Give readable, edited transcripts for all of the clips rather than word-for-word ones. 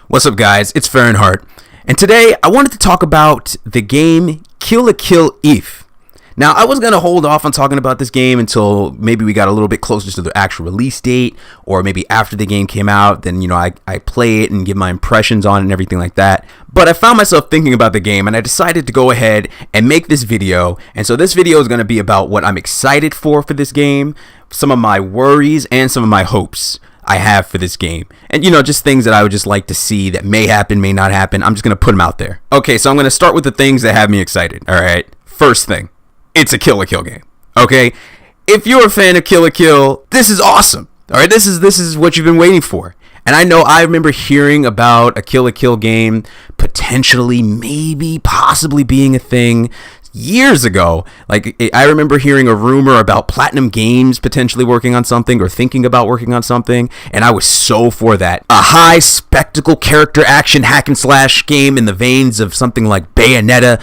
What's up, guys? It's Farron, and today I wanted to talk about the game KiLL If. Now, I was going to hold off on talking about this game until maybe we got a little bit closer to the actual release date, or maybe after the game came out, then, I play it and give my impressions on it and everything like that. But I found myself thinking about the game, and I decided to go ahead and make this video. And so this video is going to be about what I'm excited for this game, some of my worries, and some of my hopes I have for this game. And, just things that I would just like to see that may happen, may not happen. I'm just going to put them out there. Okay, so I'm going to start with the things that have me excited. All right. First thing. It's a KiLL game. Okay? If you're a fan of KiLL, this is awesome. All right? This is what you've been waiting for. And I remember hearing about a KiLL game potentially, maybe, possibly being a thing years ago. Like, I remember hearing a rumor about A+Games potentially working on something or thinking about working on something, and I was so for that. A high spectacle character action hack and slash game in the veins of something like Bayonetta,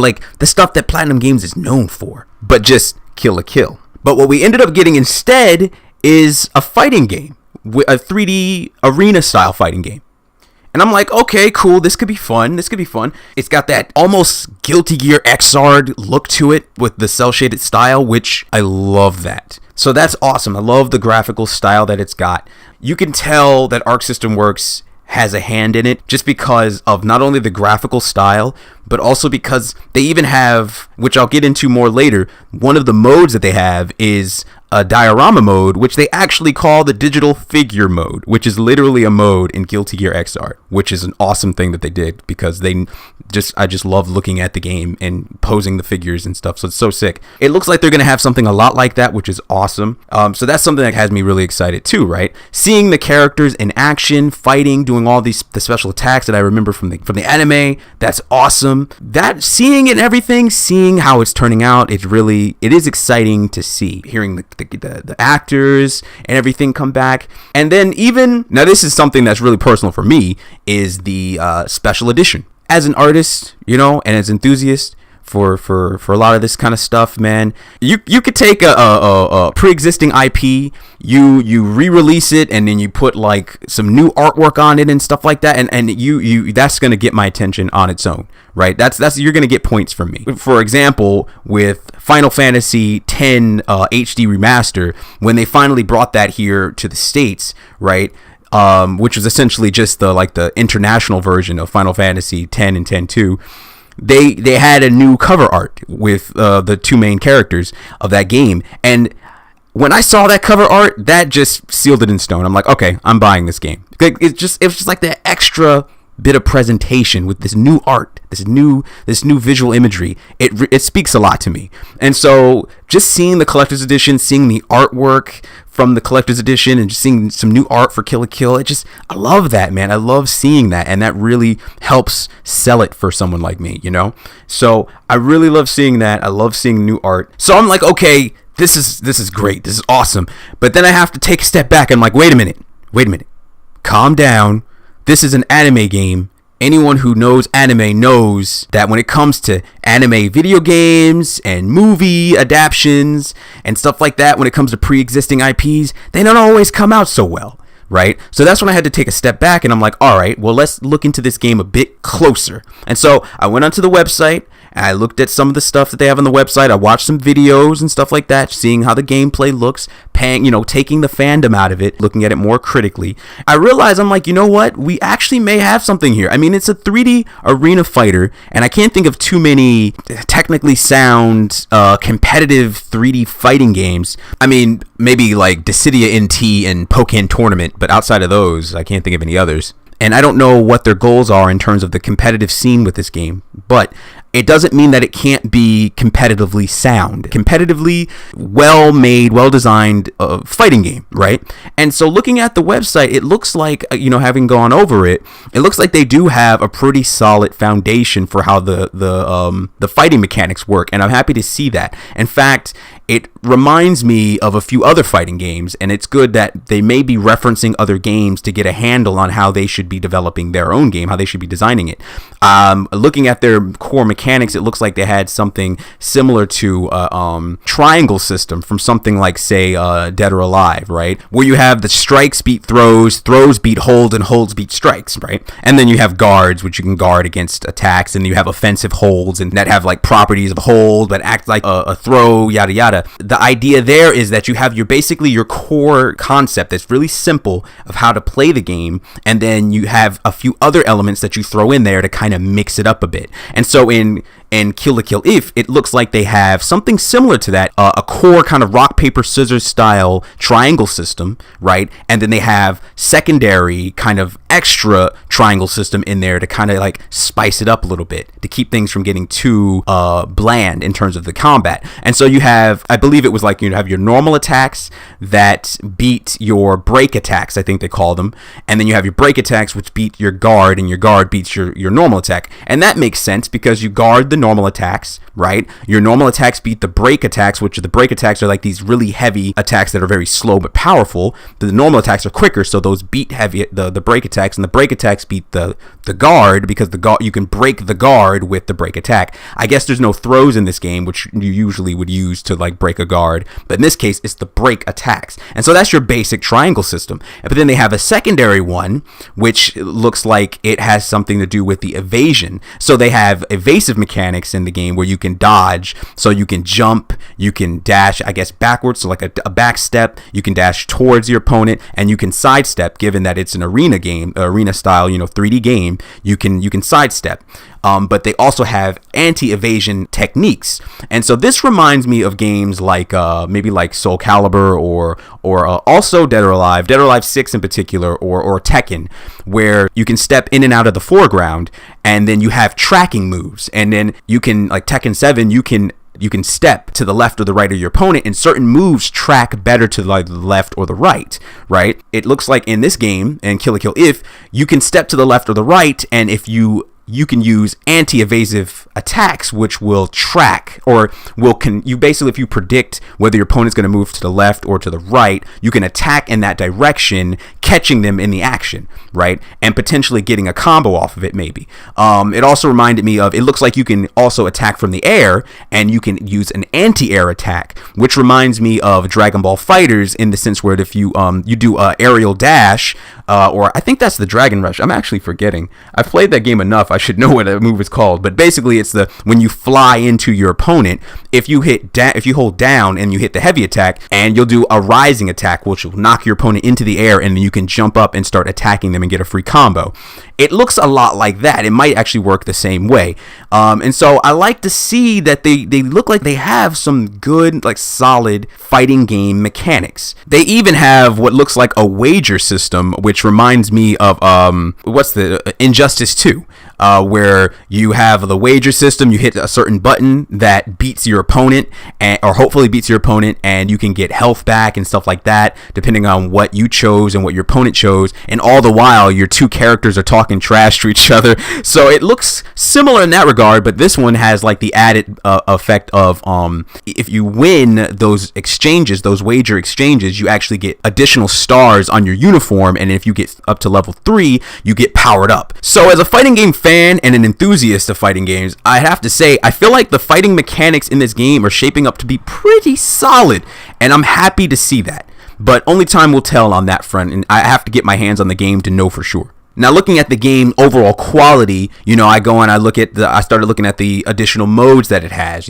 like the stuff that A+Games is known for, but just KiLL. But what we ended up getting instead is a fighting game, a 3D arena style fighting game. And I'm like, okay, cool, this could be fun. It's got that almost Guilty Gear XR look to it with the cel-shaded style, which I love that. So that's awesome. I love the graphical style that it's got. You can tell that Arc System Works has a hand in it just because of not only the graphical style, but also because they even have, which I'll get into more later, one of the modes that they have is a diorama mode, which they actually call the digital figure mode, which is literally a mode in Guilty Gear XR, which is an awesome thing that they did because I just love looking at the game and posing the figures and stuff. So it's so sick. It looks like they're going to have something a lot like that, which is awesome. So that's something that has me really excited too, right? Seeing the characters in action, fighting, doing all the special attacks that I remember from the anime, that's awesome. That seeing it and everything, seeing how it's turning out, it is exciting to see. Hearing the actors and everything come back. And then now this is something that's really personal for me, is the special edition. As an artist, and as an enthusiast for a lot of this kind of stuff, man, you could take a pre-existing IP, you re-release it, and then you put like some new artwork on it and stuff like that, and you that's gonna get my attention on its own, right? That's you're gonna get points from me. For example, with Final Fantasy X HD remaster, when they finally brought that here to the States, right? Which was essentially just the international version of Final Fantasy X and X-2. They had a new cover art with the two main characters of that game, and when I saw that cover art, that just sealed it in stone. I'm like, okay, I'm buying this game. It was just like the extra bit of presentation with this new art, this new visual imagery. It speaks a lot to me. And so just seeing the collector's edition, seeing the artwork from the collector's edition, and just seeing some new art for KiLL, I love that, man. I love seeing that, and that really helps sell it for someone like me, So I really love seeing that. I love seeing new art. So I'm like, okay, this is great. This is awesome. But then I have to take a step back. I'm like, wait a minute. Calm down. This is an anime game. Anyone who knows anime knows that when it comes to anime video games and movie adaptations and stuff like that, when it comes to pre-existing IPs, they don't always come out so well, right? So that's when I had to take a step back, and I'm like, all right, well, let's look into this game a bit closer. And so I went onto the website, and I looked at some of the stuff that they have on the website. I watched some videos and stuff like that, seeing how the gameplay looks, taking the fandom out of it, looking at it more critically. I realized, I'm like, you know what? We actually may have something here. I mean, it's a 3D arena fighter, and I can't think of too many technically sound, competitive 3D fighting games. I mean, maybe like Dissidia NT and Pokken Tournament, but outside of those, I can't think of any others. And I don't know what their goals are in terms of the competitive scene with this game, but it doesn't mean that it can't be competitively sound, competitively well-made, well-designed fighting game, right? And so looking at the website, it looks like, having gone over it, it looks like they do have a pretty solid foundation for how the fighting mechanics work, and I'm happy to see that. In fact, it reminds me of a few other fighting games, and it's good that they may be referencing other games to get a handle on how they should be developing their own game, how they should be designing it. Looking at their core mechanics, it looks like they had something similar to triangle system from something like, say, Dead or Alive, right? Where you have the strikes beat throws, throws beat holds, and holds beat strikes, right? And then you have guards, which you can guard against attacks, and you have offensive holds, and that have like properties of hold, but act like a throw, yada yada. The idea there is that you have basically your core concept that's really simple of how to play the game, and then you have a few other elements that you throw in there to kind of mix it up a bit. And so in Kill la Kill If, it looks like they have something similar to that, a core kind of rock, paper, scissors style triangle system, right? And then they have secondary kind of extra triangle system in there to kind of like spice it up a little bit, to keep things from getting too bland in terms of the combat. And so you have, I believe it was like, you have your normal attacks that beat your break attacks, I think they call them. And then you have your break attacks, which beat your guard, and your guard beats your normal attack. And that makes sense because you guard the normal attacks, right? Your normal attacks beat the break attacks, which the break attacks are like these really heavy attacks that are very slow but powerful. The normal attacks are quicker, so those beat heavy the break attacks, and the break attacks beat the guard, because you can break the guard with the break attack. I guess there's no throws in this game, which you usually would use to like break a guard, but in this case it's the break attacks. And so that's your basic triangle system. But then they have a secondary one, which looks like it has something to do with the evasion. So they have evasive mechanics in the game where you can dodge, so you can jump, you can dash, I guess, backwards, so like a back step, you can dash towards your opponent, and you can sidestep. Given that it's an arena game, arena style, 3D game, you can sidestep. But they also have anti-evasion techniques, and so this reminds me of games like maybe like Soul Calibur or also Dead or Alive 6 in particular, or Tekken, where you can step in and out of the foreground, and then you have tracking moves, and then you can, like Tekken 7, you can step to the left or the right of your opponent, and certain moves track better to the left or the right, right? It looks like in this game, in Kill la Kill If, you can step to the left or the right, and if you can use anti-evasive attacks, which will track, or you basically, if you predict whether your opponent's going to move to the left or to the right, you can attack in that direction, catching them in the action, right? And potentially getting a combo off of it, maybe. It also reminded me of, it looks like you can also attack from the air, and you can use an anti-air attack, which reminds me of Dragon Ball FighterZ, in the sense where if you do aerial dash, or I think that's the Dragon Rush. I'm actually forgetting. I've played that game enough. I should know what that move is called. But basically, it's when you fly into your opponent, if you hold down and you hit the heavy attack, and you'll do a rising attack, which will knock your opponent into the air, and then you can jump up and start attacking them and get a free combo. It looks a lot like that. It might actually work the same way. And so I like to see that they look like they have some good, like, solid fighting game mechanics. They even have what looks like a wager system, which reminds me of Injustice 2. Where you have the wager system, you hit a certain button that beats your opponent, or hopefully beats your opponent, and you can get health back and stuff like that, depending on what you chose and what your opponent chose. And all the while, your two characters are talking trash to each other. So it looks similar in that regard, but this one has like the added effect of if you win those exchanges, those wager exchanges, you actually get additional stars on your uniform, and if you get up to level 3, you get powered up. So as a fighting game fan and an enthusiast of fighting games, I have to say, I feel like the fighting mechanics in this game are shaping up to be pretty solid, and I'm happy to see that. But only time will tell on that front, and I have to get my hands on the game to know for sure. Now, looking at the game overall quality, I go and I started looking at the additional modes that it has.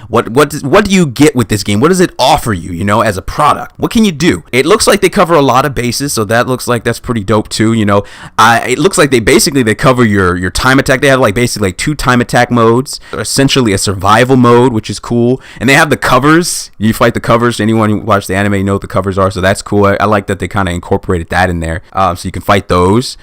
What do you get with this game? What does it offer you, as a product? What can you do? It looks like they cover a lot of bases, so that looks like that's pretty dope too. It looks like they cover your time attack. They have basically 2 time attack modes, essentially a survival mode, which is cool. And they have the covers. You fight the covers. Anyone who watched the anime know what the covers are, so that's cool. I like that they kind of incorporated that in there, so you can fight those.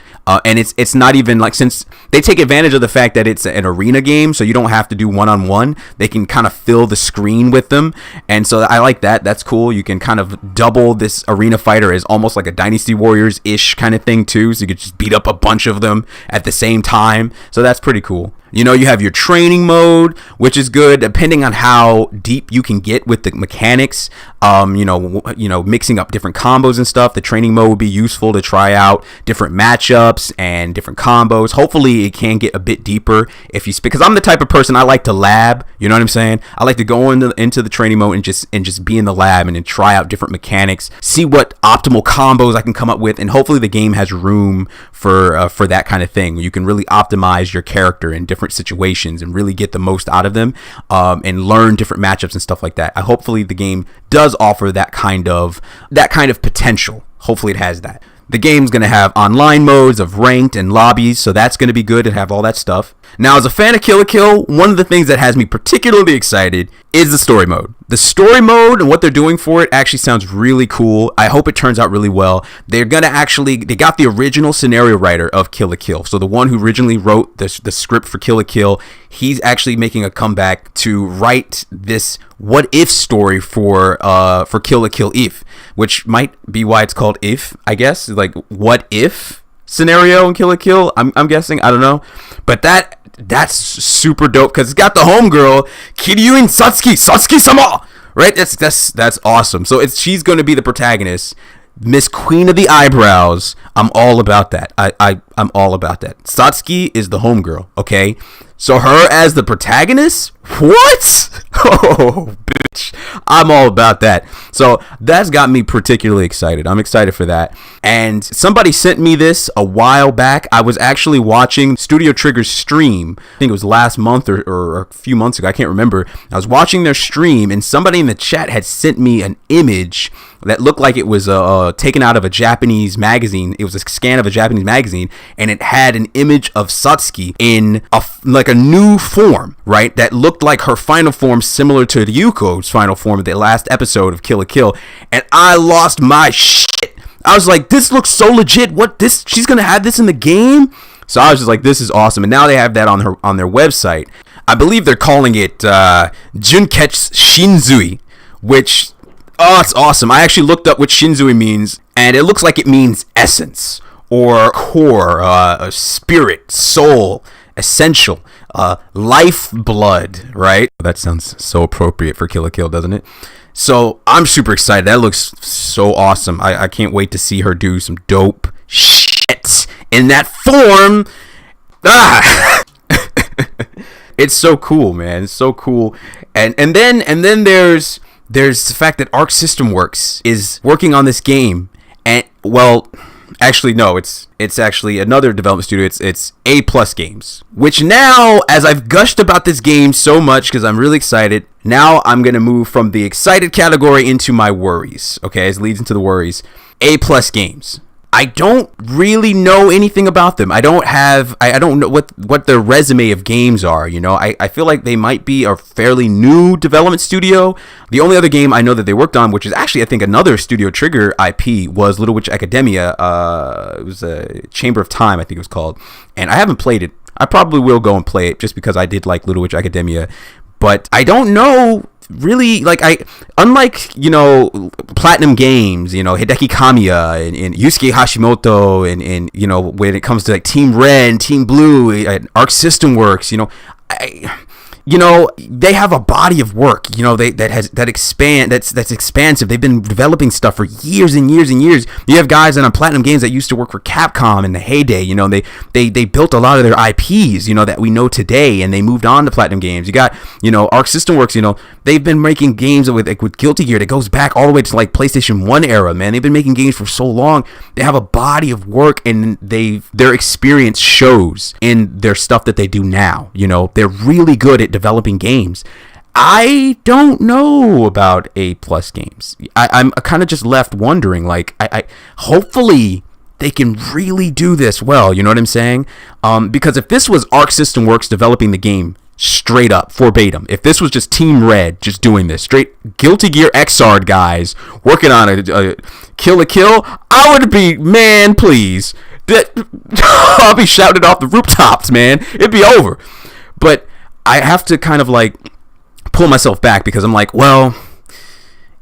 And it's not even since they take advantage of the fact that it's an arena game, so you don't have to do one-on-one. They can kind of fill the screen with them, and so I like that. That's cool. You can kind of double this arena fighter as almost like a Dynasty Warriors-ish kind of thing too, so you could just beat up a bunch of them at the same time. So that's pretty cool. You know, you have your training mode, which is good depending on how deep you can get with the mechanics. Mixing up different combos and stuff. The training mode would be useful to try out different matchups and different combos. Hopefully, it can get a bit deeper because I'm the type of person, I like to lab. You know what I'm saying? I like to go into the training mode and just be in the lab and then try out different mechanics, see what optimal combos I can come up with, and hopefully the game has room for that kind of thing. You can really optimize your character in different situations and really get the most out of them, and learn different matchups and stuff like that. Hopefully the game does offer that kind of potential. Hopefully it has that. The game's going to have online modes of ranked and lobbies, so that's going to be good and have all that stuff. Now, as a fan of KiLL, one of the things that has me particularly excited is the story mode. The story mode and what they're doing for it actually sounds really cool. I hope it turns out really well. They got the original scenario writer of KiLL. So the one who originally wrote the script for KiLL, he's actually making a comeback to write this what if story for KiLL If, which might be why it's called If, I guess. Like, what if scenario in KiLL, I'm guessing. I don't know. But that's super dope because it's got the homegirl Kiryuin Satsuki-sama, right? That's awesome. So she's going to be the protagonist, Miss Queen of the Eyebrows. I'm all about that. I'm all about that. Satsuki is the homegirl, okay? So her as the protagonist? What? Oh, bitch. I'm all about that. So that's got me particularly excited. I'm excited for that. And somebody sent me this a while back. I was actually watching Studio Trigger's stream. I think it was last month or a few months ago. I can't remember. I was watching their stream and somebody in the chat had sent me an image that looked like it was taken out of a Japanese magazine. It was a scan of a Japanese magazine, and it had an image of Satsuki in a new form, right? That looked like her final form, similar to Ryuko's final form of the last episode of KiLL. And I lost my shit. I was like, this looks so legit. She's gonna have this in the game? So I was just like, this is awesome. And now they have that on their website. I believe they're calling it Junketsu Shinzui, which, oh, it's awesome. I actually looked up what Shinzui means, and it looks like it means essence or core, spirit, soul, essential, lifeblood, right? That sounds so appropriate for KiLL, doesn't it? So I'm super excited. That looks so awesome. I can't wait to see her do some dope shit in that form. It's so cool, man. It's so cool. And then there's the fact that Arc System Works is working on this game. And well, actually no, it's actually another development studio. It's A+Games, which now, as I've gushed about this game so much because I'm really excited, now I'm gonna move from the excited category into my worries. Okay, it leads into the worries. A+Games. I don't really know anything about them. I don't know what their resume of games are, you know. I feel like they might be a fairly new development studio. The only other game I know that they worked on, which is actually I think another Studio Trigger IP, was Little Witch Academia. It was a Chamber of Time, I think it was called. And I haven't played it. I probably will go and play it just because I did like Little Witch Academia. But I don't know really, like, unlike, you know, Platinum Games, you know, Hideki Kamiya and Yusuke Hashimoto and you know, when it comes to like Team Red and Team Blue and Arc System Works, you know, they have a body of work, you know, that's expansive. They've been developing stuff for years and years and years. You have guys on Platinum Games that used to work for Capcom in the heyday, you know, they built a lot of their IPs, you know, that we know today, and they moved on to Platinum Games. You got, you know, Arc System Works, you know, they've been making games with Guilty Gear that goes back all the way to like PlayStation 1 era, man. They've been making games for so long. They have a body of work, and their experience shows in their stuff that they do now. You know, they're really good at developing games. I don't know about A+Games. I'm kind of just left wondering, like, I hopefully they can really do this well, you know what I'm saying? Because if this was Arc System Works developing the game straight up, verbatim, if this was just Team Red just doing this, straight Guilty Gear Xrd guys working on a KiLL, I would be, man, please, I'll be shouting off the rooftops, man. It'd be over. But I have to kind of like pull myself back because I'm like, well,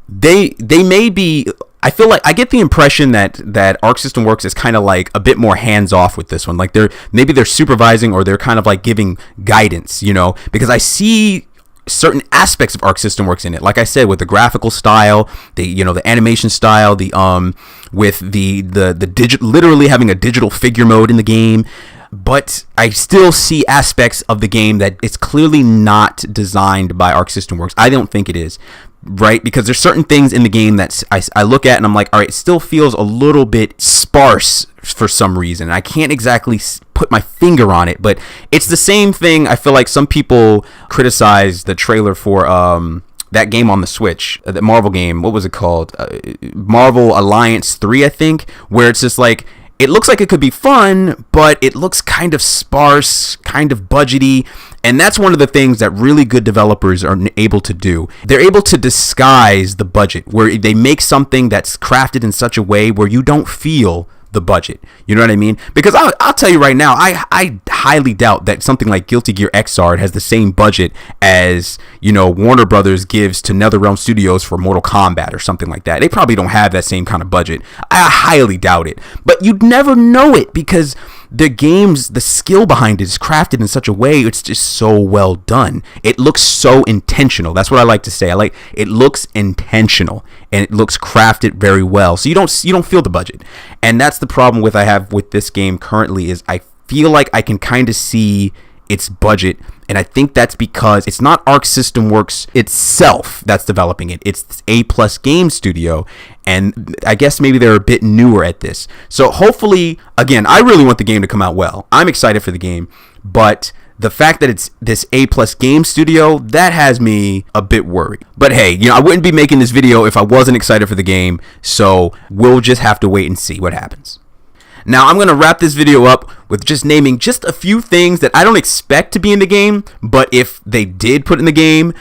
they may be I feel like I get the impression that Arc System Works is kind of like a bit more hands off with this one. Like they're supervising, or they're kind of like giving guidance, because I see certain aspects of Arc System Works in it. Like I said, with the graphical style, the animation style, with the digital, literally having a digital figure mode in the game. But I still see aspects of the game that it's clearly not designed by Arc System Works. I don't think it is. Right, because there's certain things in the game that I look at and I'm like, all right, it still feels a little bit sparse for some reason. I can't exactly put my finger on it, but it's the same thing. I feel like some people criticize the trailer for that game on the Switch, the Marvel game. What was it called? Marvel Alliance 3, I think, where it's just like, it looks like it could be fun, but it looks kind of sparse, kind of budgety. And that's one of the things that really good developers are able to do. They're able to disguise the budget, where they make something that's crafted in such a way where you don't feel the budget. You know what I mean? Because I'll tell you right now, I highly doubt that something like Guilty Gear Xrd has the same budget as, Warner Brothers gives to NetherRealm Studios for Mortal Kombat or something like that. They probably don't have that same kind of budget. I highly doubt it. But you'd never know it, because the skill behind it is crafted in such a way, it's just so well done. It looks so intentional. That's what I like to say. It looks intentional, and it looks crafted very well. So you don't feel the budget. And that's the problem I have with this game currently, is I feel like I can kind of see its budget, and I think that's because it's not Arc System Works itself that's developing it. It's A+Games studio, and I guess maybe they're a bit newer at this. So hopefully, again, I really want the game to come out well. I'm excited for the game, but the fact that it's this A+Games studio, that has me a bit worried. But hey, I wouldn't be making this video if I wasn't excited for the game, so we'll just have to wait and see what happens. Now, I'm going to wrap this video up with just naming just a few things that I don't expect to be in the game, but if they did put in the game,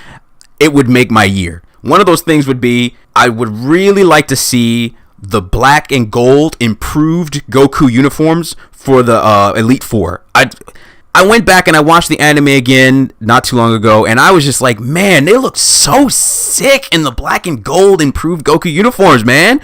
it would make my year. One of those things would be, I would really like to see the black and gold improved Goku uniforms for the Elite Four. I went back and I watched the anime again not too long ago, and I was just like, man, they look so sick in the black and gold improved Goku uniforms, man.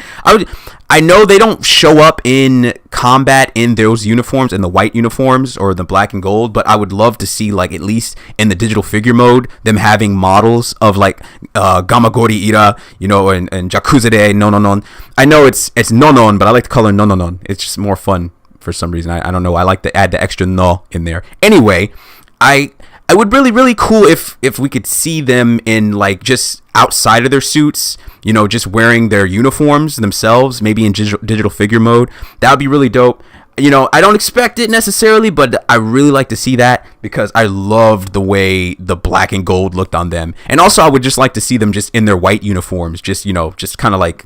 I know they don't show up in combat in those uniforms, in the white uniforms or the black and gold, but I would love to see, like, at least in the digital figure mode, them having models of like Gamagori Ira, and Jakuzere Nononon. I know it's Nonon, but I like to call her Nononon. It's just more fun. For some reason, I don't know. I like to add the extra no in there. Anyway, I would really cool if we could see them in, like, just outside of their suits, just wearing their uniforms themselves, maybe in digital figure mode. That would be really dope. I don't expect it necessarily, but I really like to see that, because I loved the way the black and gold looked on them. And also, I would just like to see them just in their white uniforms, just kind of like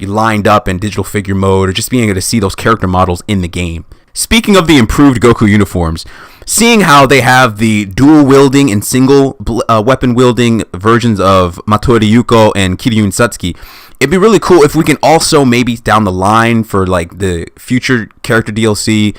lined up in digital figure mode, or just being able to see those character models in the game. Speaking of the improved Goku uniforms, seeing how they have the dual wielding and single weapon wielding versions of Matori Yuko and Kiryu Satsuki, it'd be really cool if we can also, maybe down the line for like the future character DLC,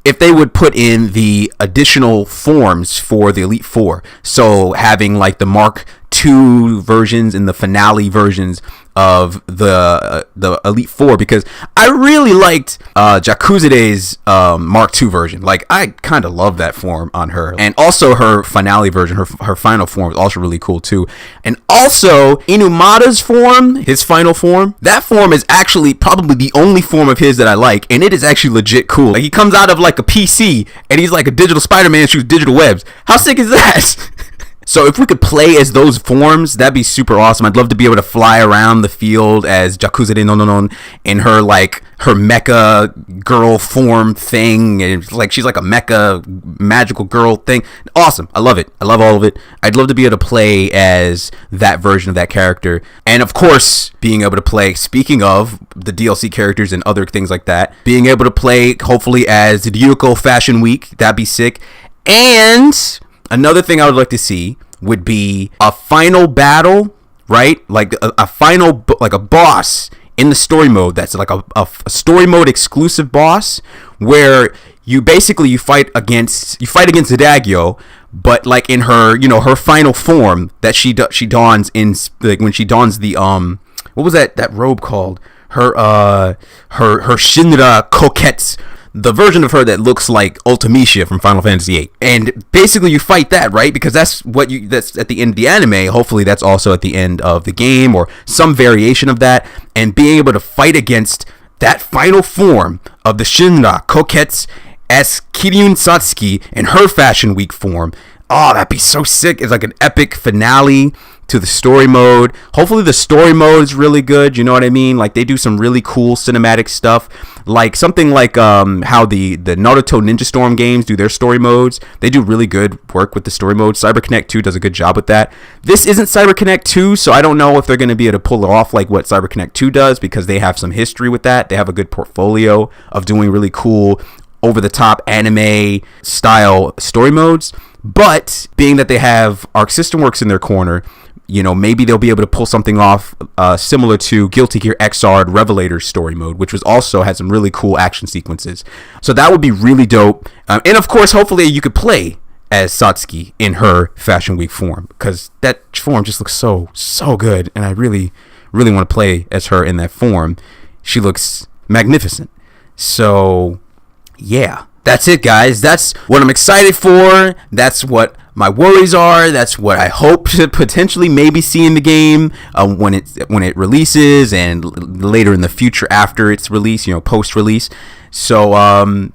if they would put in the additional forms for the Elite Four. So having like the Mark II versions and the finale versions of the Elite Four, because I really liked Jakuzure's Mark II version. Like, I kind of love that form on her, and also her finale version, her final form is also really cool too. And also Inumada's form, his final form, that form is actually probably the only form of his that I like, and it is actually legit cool. Like, he comes out of like a PC and he's like a digital Spider-Man and shoots digital webs. How sick is that? So if we could play as those forms, that'd be super awesome. I'd love to be able to fly around the field as Jakuzure Nononon in her mecha girl form thing. And like, she's like a mecha magical girl thing. Awesome. I love it. I love all of it. I'd love to be able to play as that version of that character. And of course, being able to play, speaking of the DLC characters and other things like that, being able to play hopefully as Ryuko Fashion Week. That'd be sick. And another thing I would like to see would be a final battle, right? Like a final, like a boss in the story mode. That's like a story mode exclusive boss where you fight against Adagio, but like in her, her final form that she dons in, like when she dons the what was that robe called? Her Shinra Coquettes, the version of her that looks like Ultimecia from Final Fantasy VIII. And basically you fight that, right? Because that's at the end of the anime. Hopefully that's also at the end of the game or some variation of that. And being able to fight against that final form of the Shinra Coquettes as Kiryu Satsuki in her Fashion Week form. Oh, that'd be so sick. It's like an epic finale to the story mode. Hopefully the story mode is really good. You know what I mean? Like they do some really cool cinematic stuff. Like something like how the Naruto Ninja Storm games do their story modes. They do really good work with the story mode. CyberConnect 2 does a good job with that. This isn't CyberConnect 2, so I don't know if they're going to be able to pull it off like what CyberConnect 2 does, because they have some history with that. They have a good portfolio of doing really cool over-the-top anime style story modes. But being that they have Arc System Works in their corner, you know, maybe they'll be able to pull something off similar to Guilty Gear Xrd Revelator's story mode, which was also had some really cool action sequences. So that would be really dope. And of course, hopefully you could play as Satsuki in her Fashion Week form, because that form just looks so good, and I really want to play as her in that form. She looks magnificent. So yeah, that's it, guys. That's what I'm excited for. That's what my worries are. That's what I hope to potentially maybe see in the game when it releases, and later in the future after its release, you know, post-release. So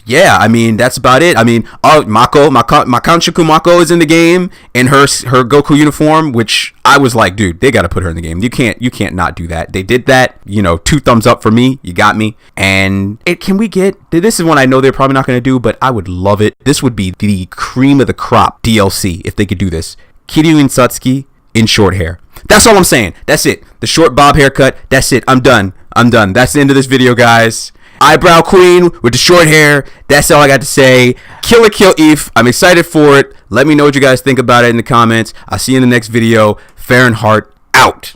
yeah, I mean, that's about it. I mean, Makanshiku Mako is in the game in her Goku uniform, which I was like, dude, they got to put her in the game. You can't not do that. They did that. You know, 2 thumbs up for me. You got me. And this is one I know they're probably not going to do, but I would love it. This would be the cream of the crop DLC if they could do this. Kiryu and Satsuki in short hair. That's all I'm saying. That's it. The short bob haircut. That's it. I'm done. That's the end of this video, guys. Eyebrow queen with the short hair. That's all I got to say. Kill Eve. I'm excited for it. Let me know what you guys think about it in the comments. I'll see you in the next video. Farron out.